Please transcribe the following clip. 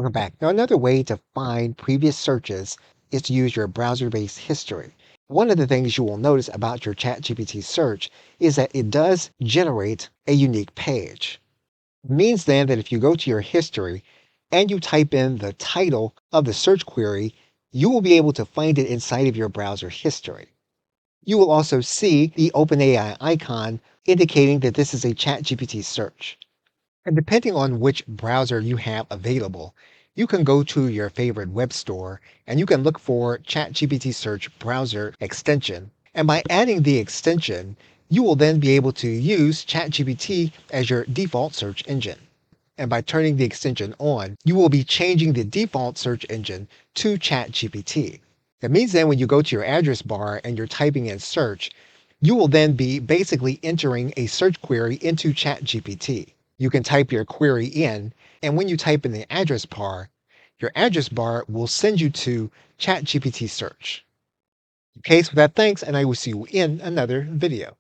Welcome back. Now, another way to find previous searches is to use your browser-based history. One of the things you will notice about your ChatGPT search is that it does generate a unique page. It means then that if you go to your history and you type in the title of the search query, you will be able to find it inside of your browser history. You will also see the OpenAI icon indicating that this is a ChatGPT search. And depending on which browser you have available, you can go to your favorite web store and you can look for ChatGPT Search browser extension. And by adding the extension, you will then be able to use ChatGPT as your default search engine. And by turning the extension on, you will be changing the default search engine to ChatGPT. That means then when you go to your address bar and you're typing in search, you will then be basically entering a search query into ChatGPT. You can type your query in, and when you type in the address bar, your address bar will send you to ChatGPT search. Okay, so with that, thanks, and I will see you in another video.